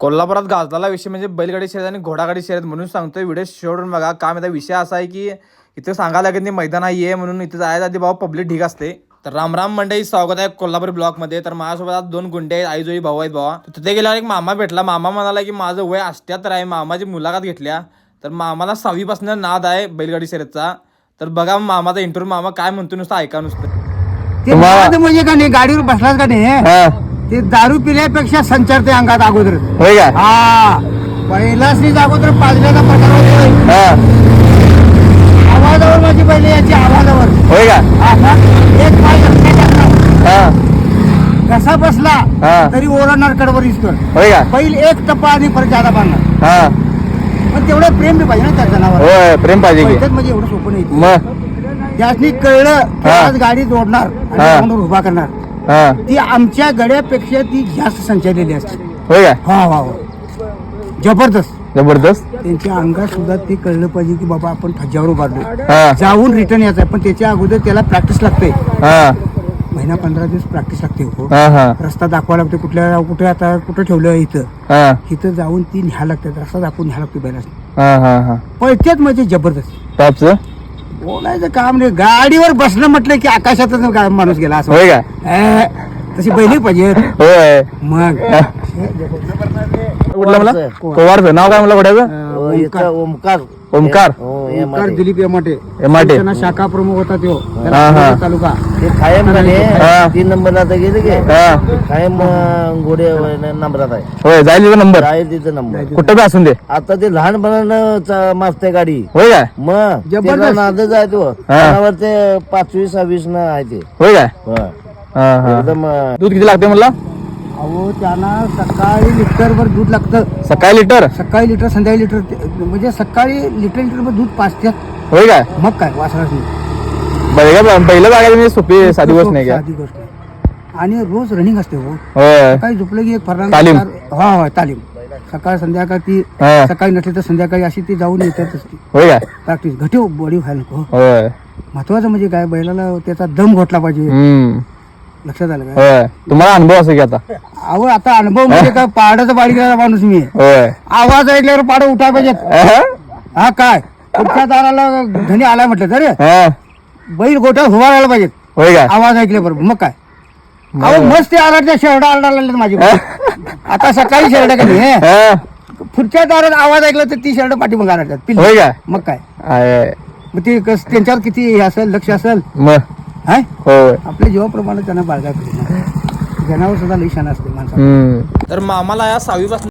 कोल्हापुरात गाजलेला विषय म्हणजे बैलगाडी शर्यत आणि घोडागाडी शर्यत म्हणून सांगतोय. व्हिडिओ शेवटून बघा. काम याचा विषय असा आहे की इथे सांगायला लागत नाही मैदान आहे म्हणून इथे जायच्या आधी बाबा पब्लिक ढीग असते. तर रामराम मंडळी, स्वागत आहे कोल्हापूर ब्लॉकमध्ये. तर माझ्यासोबत आज 2 गुंडे आहेत, आईजोई भाऊ आहेत बाबा. तिथे गेल्यावर एक मामा भेटला. मामा म्हणाला की माझं वय 78 आहे. मामाची मुलाखत घेतल्या. तर मामाला 6वी पासून नाद आहे बैलगाडी शर्यतचा. तर बघा मामाचा इंटरव्ह्यू. मामा काय म्हणतो नुसतं ऐका नुसतं. ते नाद म्हणजे का नाही, गाडीवर बसलाच का नाही ते दारू पिल्यापेक्षा संचारते अंगात अगोदर. होय का? हा पहिलाच अगोदर पाजल्याचा प्रकार होतो. आवाजावर माझी पहिले याची आवाजावर. होय का? एक पाय कसा बसला तरी ओरडणार कडवर इसकर. होय का? पहिले एक टप्पा आणि परत जादा बांधणार. पण तेवढं प्रेम बी पाहिजे ना त्या जनावर. होय, प्रेम पाहिजे की. म्हणजे एवढं सोपं नाही. मग त्यासनी कळलं की आज गाडी जोडणार आणि ग्राउंडवर उभा करणार. ती आमच्या गड्यापेक्षा ती जास्त संचारलेली असते. होय का? हा वा जबरदस्त. जबरदस्त. त्यांच्या अंगात सुद्धा ते कळलं पाहिजे की बाबा आपण फज्जावर उभारलो, हा जाऊन रिटर्न यायचं. पण त्याच्या अगोदर त्याला प्रॅक्टिस लागते. हा महिना 15 दिवस प्रॅक्टिस लागते. हो, हा हा रस्ता दाखवा लागतो. कुठे आता कुठं ठेवलं इथं हा इथं जाऊन ती न्यायला लागतात. रस्ता दाखवून न्यायला लागतो बैलास. हा हा हा पळत्यात म्हणजे जबरदस्त. टॉपचं. बोलायचं काम नाही. गाडीवर बसणं म्हटलं की आकाशातच माणूस गेला असं. होय का? तशी बैली पाहिजे. होय. मग कुठलं मला कोवारचं नाव काय म्हणलं घोड्याचं? ओमकार ओमकार. ओमकार दिलीप एमाटे. एमाटे. त्यांना शाखा प्रमुख होता तो हा. तालुका. ते कायम म्हणे हा. 3 नंबरला आता गेले की हा. कायम घोडे नंबरात आहे. होय, जाईल तिचा नंबर आहे तिचा नंबर. कुठं बी असून दे. आता ते लहानपणानं मागते गाडी. होय काय? मग जबरदस्त. त्याला नादच आहे तो. त्यावर ते 5वी 6वी न आहे ते. होय काय? होय. हा हा. एकदम दूध किती लागते म्हणला? अहो त्यांना सकाळी लिटरभर दूध लागतं. सकाळी लिटर? सकाळी लिटर संध्याकाळी लिटर. म्हणजे सकाळी लिटरभर दूध पाजतात. होय काय? मग काय वासराच नाही. पहिलं जागा म्हणजे सोपी साधी गोष्ट नाही का? साधी गोष्ट आहे. आणि रोज रनिंग असते. हो, होय. सकाळी झोपलं की एक फरणार तालीम. हा तालीम. सकाळ संध्याकाळ ती हा. सकाळी नसली तर संध्याकाळी अशी ती जाऊन येतात असते होय काय? प्रॅक्टिस. घटीव बॉडी व्हायला नको. होय. महत्वाचं म्हणजे काय, बैलाला त्याचा दम घोटला पाहिजे. लक्षात आलं काय? होय. तुम्हाला अनुभव असं की आता? अहो आता अनुभव म्हणजे काय, पाडाचा बाडी केलेला माणूस मी. होय. आवाज ऐकल्यावर पाड उठाय पाहिजेत. हा काय पुढच्या दाराला धनी आलाय म्हटलं तर हा. बैल गोठा उभा राहायला पाहिजेत होय काय? आवाज ऐकल्याबरोबर. मग काय अहो मस्त आलाच्या शेरडा आला माझी. आता सकाळी शेरडा का नाही, हा. पुढच्या दारात आवाज ऐकला तर ती शेरडा पाठी मग आलात. होय काय? मग काय आहे. मग ते त्यांच्यावर किती हे असेल, लक्ष असेल. मग हाय होय. आपल्या जीवाप्रमाणे त्यांना बाळगा. जनावर सुद्धा लई शान असते माणसाला. तर मामाला या 6वी पासून